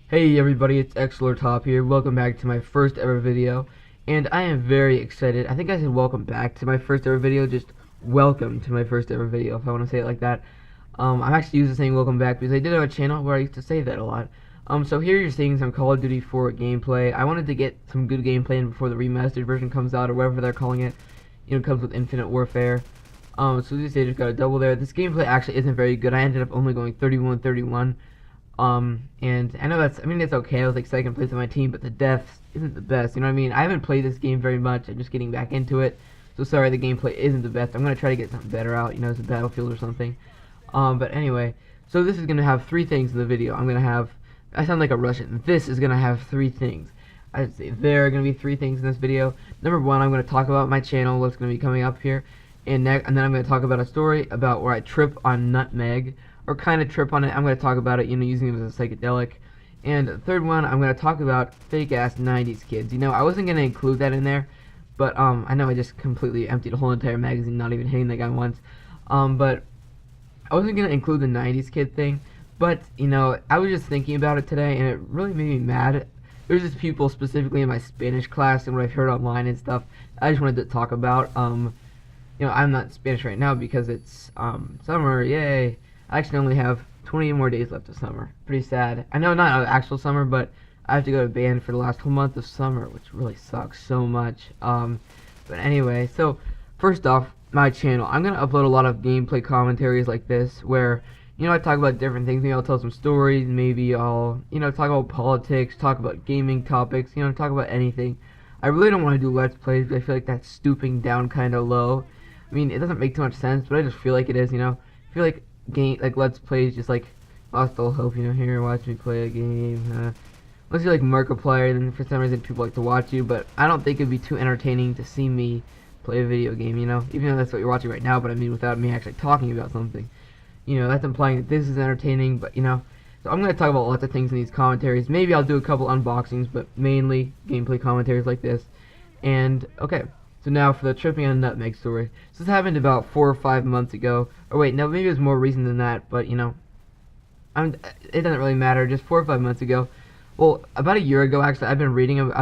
Hey everybody, it's Top here. Welcome back to my first ever video, and I am very excited. I think I said welcome back to my first ever video, just welcome to my first ever video, if I want to say it like that. I'm actually used to saying welcome back because I did have a channel where I used to say that a lot. So here you're seeing some Call of Duty 4 gameplay. I wanted to get some good gameplay in before the remastered version comes out, or whatever they're calling it. You know, it comes with Infinite Warfare. So this day just got a double there. This gameplay actually isn't very good. I ended up only going 31-31. And I know it's okay. I was like second place on my team, but the death isn't the best. You know what I mean? I haven't played this game very much. I'm just getting back into it. So sorry, the gameplay isn't the best. I'm gonna try to get something better out. You know, as a Battlefield or something. But anyway, so this is gonna have three things in the video. I sound like a Russian. This is gonna have three things. I'd say there are gonna be three things in this video. Number one, I'm gonna talk about my channel, what's gonna be coming up here, and then I'm gonna talk about a story about where I trip on Nutmeg, or kind of trip on it. I'm going to talk about it, you know, using it as a psychedelic. And the third one, I'm going to talk about fake-ass 90s kids. You know, I wasn't going to include that in there, but I know I just completely emptied a whole entire magazine, not even hitting that guy once. But I wasn't going to include the 90s kid thing, but, you know, I was just thinking about it today, and it really made me mad. There's just people specifically in my Spanish class and what I've heard online and stuff I just wanted to talk about. You know, I'm not Spanish right now because it's summer, yay. I actually only have 20 more days left of summer. Pretty sad. I know not actual summer, but I have to go to band for the last whole month of summer, which really sucks so much. But anyway, so first off, my channel. I'm going to upload a lot of gameplay commentaries like this where, you know, I talk about different things. Maybe I'll tell some stories. Maybe I'll, you know, talk about politics, talk about gaming topics, you know, talk about anything. I really don't want to do Let's Plays because I feel like that's stooping down kind of low. I mean, it doesn't make too much sense, but I just feel like it is, you know. I feel like Let's Plays just like lost all hope, you know. Here, watch me play a game. Unless you're like Markiplier, then for some reason people like to watch you, but I don't think it'd be too entertaining to see me play a video game, you know. Even though that's what you're watching right now, but I mean without me actually talking about something. You know, that's implying that this is entertaining, but you know. So I'm going to talk about lots of things in these commentaries. Maybe I'll do a couple unboxings, but mainly gameplay commentaries like this. And, okay. So now for the tripping on Nutmeg story. So this happened about 4 or 5 months ago. Or wait, no, maybe it was more recent than that, but you know, it doesn't really matter. Just 4 or 5 months ago. Well, about a year ago, actually, I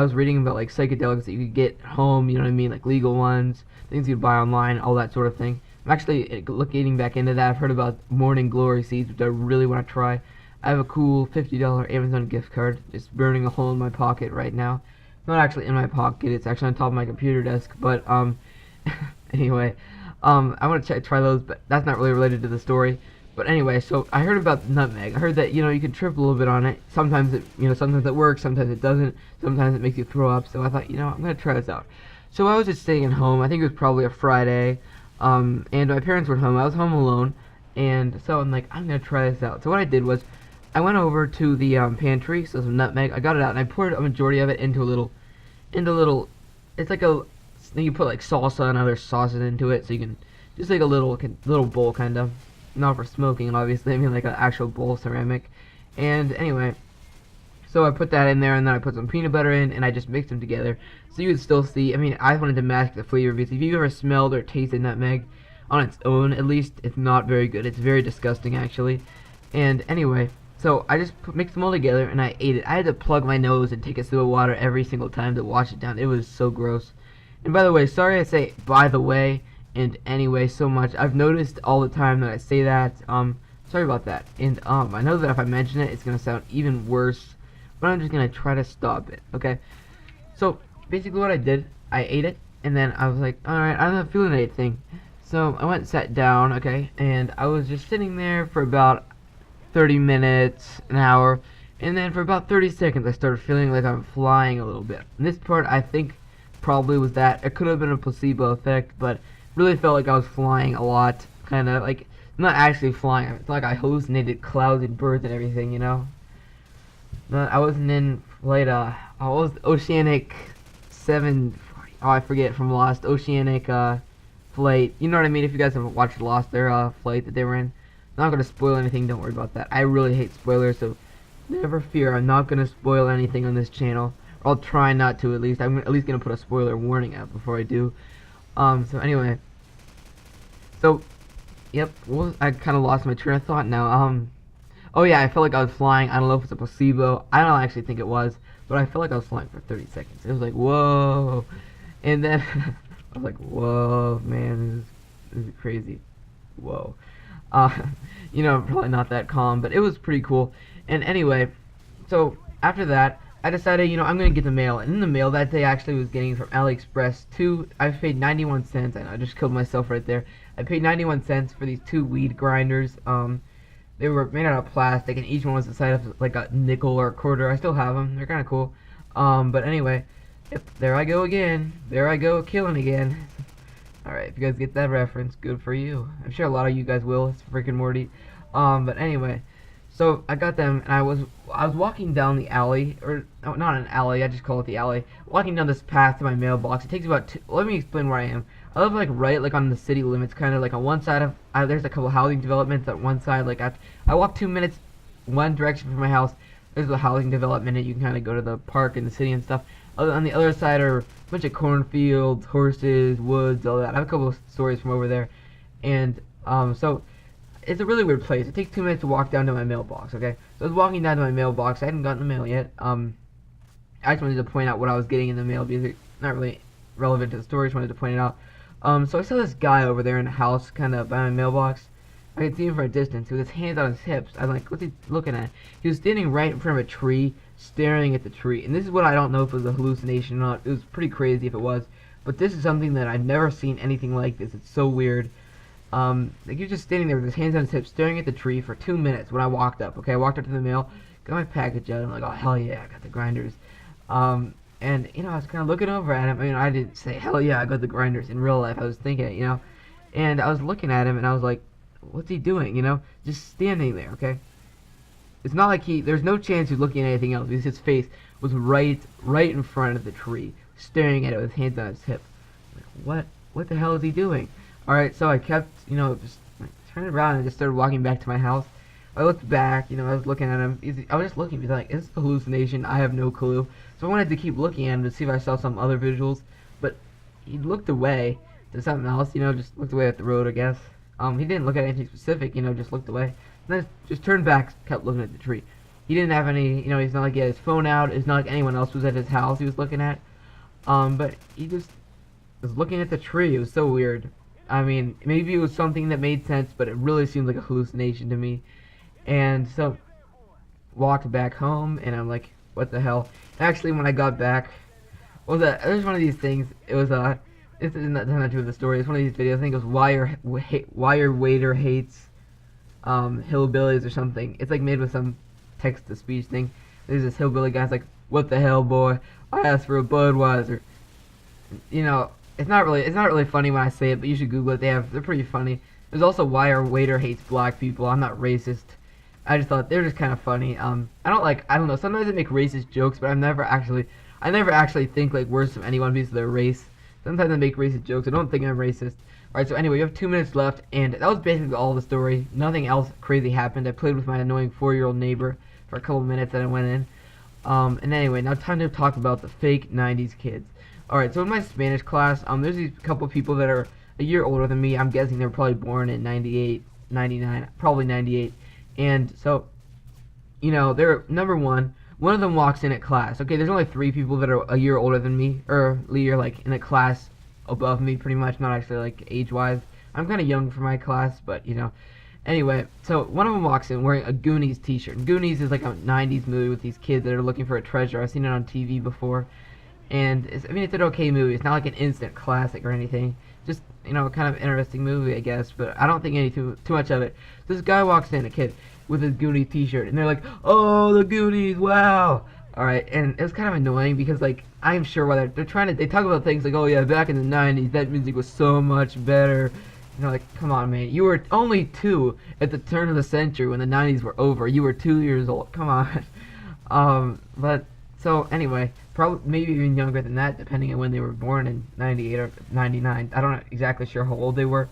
was reading about like psychedelics that you could get home. You know what I mean, like legal ones, things you could buy online, all that sort of thing. I'm actually getting back into that. I've heard about morning glory seeds, which I really want to try. I have a cool $50 Amazon gift card just burning a hole in my pocket right now. It's not actually in my pocket, it's actually on top of my computer desk, but anyway, I want to try those, but that's not really related to the story. But anyway, so I heard about nutmeg. I heard that, you know, you can trip a little bit on it. Sometimes sometimes it works, sometimes it doesn't. Sometimes it makes you throw up. So I thought, you know, I'm gonna try this out. So I was just staying at home. I think it was probably a Friday, and my parents were home. I was home alone, and so I'm like, I'm gonna try this out. So what I did was, I went over to the pantry, so some nutmeg. I got it out, and I poured a majority of it into a little. It's like a. Then you put like salsa and other sauces into it, so you can just like a little bowl kind of. Not for smoking, obviously. I mean like an actual bowl, ceramic. And anyway, so I put that in there, and then I put some peanut butter in, and I just mixed them together. So you would still see. I mean, I wanted to mask the flavor because if you ever smelled or tasted nutmeg on its own, at least, it's not very good. It's very disgusting, actually. And anyway, so I just mixed them all together, and I ate it. I had to plug my nose and take a sip of water every single time to wash it down. It was so gross. And by the way, sorry I say by the way and anyway so much. I've noticed all the time that I say that. Sorry about that. And I know that if I mention it, it's gonna sound even worse, but I'm just gonna try to stop it. Okay. So basically, what I did, I ate it, and then I was like, all right, I'm not feeling anything. So I went and sat down, okay, and I was just sitting there for about 30 minutes, an hour, and then for about 30 seconds, I started feeling like I'm flying a little bit. And this part, I think, probably was that. It could have been a placebo effect, but really felt like I was flying a lot, kind of like not actually flying. It's like I hallucinated clouds and birds and everything, you know. I wasn't in flight. I was Oceanic 7. Oh, I forget from Lost. Oceanic flight. You know what I mean? If you guys haven't watched Lost, their flight that they were in. I'm not gonna spoil anything. Don't worry about that. I really hate spoilers, so never fear. I'm not gonna spoil anything on this channel. Or I'll try not to, at least. I'm at least gonna put a spoiler warning out before I do. So anyway, so, yep, well, I kind of lost my train of thought now. Oh yeah, I felt like I was flying. I don't know if it's a placebo. I don't actually think it was, but I felt like I was flying for 30 seconds. It was like, whoa. And then I was like, whoa, man, this is crazy. Whoa. Uh, probably not that calm, but it was pretty cool. And anyway, so after that, I decided, I'm gonna get the mail. And in the mail that day, I actually was getting from AliExpress I paid 91 cents, and I just killed myself right there. I paid 91 cents for these two weed grinders. They were made out of plastic, and each one was the size of like a nickel or a quarter. I still have them. They're kind of cool. But anyway, yep, there I go again. There I go, killing again. Alright, if you guys get that reference, good for you. I'm sure a lot of you guys will. It's freaking Morty. But anyway, so I got them, and I was walking down the alley, or no, not an alley. I just call it the alley. Walking down this path to my mailbox. It takes about let me explain where I am. I live like right like on the city limits, kind of like on one side of there's a couple housing developments at one side. Like I walk 2 minutes one direction from my house. There's a housing development, and you can kind of go to the park in the city and stuff. On the other side are a bunch of cornfields, horses, woods, all that. I have a couple of stories from over there, and so it's a really weird place. It takes 2 minutes to walk down to my mailbox. Okay, so I was walking down to my mailbox. I hadn't gotten the mail yet. I just wanted to point out what I was getting in the mail because it's not really relevant to the story. I just wanted to point it out. So I saw this guy over there in the house, kind of by my mailbox. I could see him from a distance with his hands on his hips. I was like, what's he looking at? He was standing right in front of a tree, staring at the tree. And this is what I don't know if it was a hallucination or not. It was pretty crazy if it was. But this is something that I've never seen anything like this. It's so weird. Like he was just standing there with his hands on his hips, staring at the tree for 2 minutes when I walked up. Okay, I walked up to the mail, got my package out. I'm like, oh hell yeah, I got the grinders. And I was kind of looking over at him. I mean, I didn't say hell yeah, I got the grinders in real life. I was thinking it, and I was looking at him, and I was like, what's he doing? Just standing there. Okay. It's not like there's no chance he's looking at anything else because his face was right in front of the tree, staring at it with his hands on his hip. Like, what the hell is he doing? Alright, so I kept, just turned around and just started walking back to my house. I looked back, I was looking at him. I was just looking, like, is this a hallucination? I have no clue. So I wanted to keep looking at him to see if I saw some other visuals, but he looked away to something else, just looked away at the road, I guess. He didn't look at anything specific, just looked away. And then just turned back, kept looking at the tree. He didn't have any, he's not like he had his phone out. It's not like anyone else was at his house he was looking at. But he just was looking at the tree. It was so weird. I mean, maybe it was something that made sense, but it really seemed like a hallucination to me. And so, walked back home, and I'm like, what the hell? Actually, when I got back, there's one of these things. It was this is not true of the story. It's one of these videos. I think it was why your waiter hates hillbillies or something. It's like made with some text-to-speech thing. There's this hillbilly guy's like, what the hell, boy? I asked for a Budweiser. It's not really funny when I say it, but you should Google it. They're pretty funny. There's also why our waiter hates black people. I'm not racist. I just thought they're just kind of funny. I don't know. Sometimes they make racist jokes, but I never actually think like worse of anyone because of their race. Sometimes I make racist jokes. I don't think I'm racist. Alright, so anyway, you have 2 minutes left, and that was basically all the story. Nothing else crazy happened. I played with my annoying 4-year-old neighbor for a couple minutes, and I went in. And anyway, now time to talk about the fake 90s kids. Alright, so in my Spanish class, there's these couple people that are a year older than me. I'm guessing they were probably born in 98, 99, probably 98. And so, they're, number one of them walks in at class. Okay, there's only 3 people that are a year older than me, or a year, like, in a class above me, pretty much, not actually, like, age-wise. I'm kind of young for my class, but, Anyway, so one of them walks in wearing a Goonies t-shirt. And Goonies is like a 90s movie with these kids that are looking for a treasure. I've seen it on TV before. And, it's an okay movie. It's not like an instant classic or anything. Just, kind of interesting movie, I guess. But I don't think too much of it. So this guy walks in, a kid, with his Goonies t-shirt. And they're like, oh, the Goonies, wow. Alright, and it was kind of annoying because, like, I'm sure why they talk about things like, oh yeah, back in the 90s, that music was so much better. Like, come on, man. You were only 2 at the turn of the century when the 90s were over. You were 2 years old. Come on. But, so, anyway, probably, maybe even younger than that, depending on when they were born in 98 or 99. I'm not exactly sure how old they were.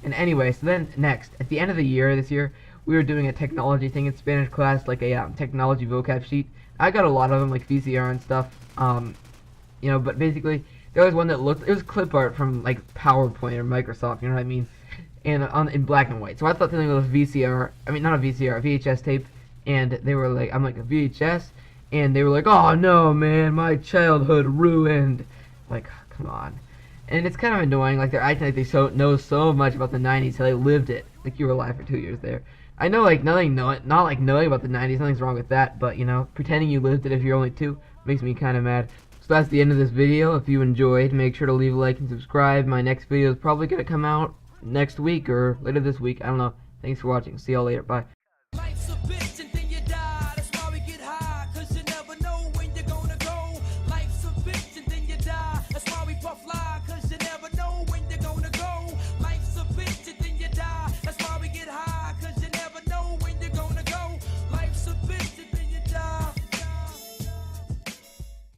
And anyway, so then, next, at the end of the year, this year, we were doing a technology thing in Spanish class, like a technology vocab sheet. I got a lot of them, like VCR and stuff. But basically, there was one that it was clip art from, like, PowerPoint or Microsoft, you know what I mean? And in black and white. So I thought something was a VCR, not a VCR, a VHS tape. and they were like, I'm like, a VHS, and they were like, oh no, man, my childhood ruined. Like, come on. And it's kind of annoying, like they're acting like they know so much about the 90s, how they lived it. Like you were alive for 2 years there. I know, like not like knowing about the 90s, nothing's wrong with that, but you know, pretending you lived it if you're only 2 makes me kind of mad. So that's the end of this video. If you enjoyed, make sure to leave a like and subscribe. My next video is probably gonna come out next week or later this week. I don't know. Thanks for watching. See y'all later. Bye.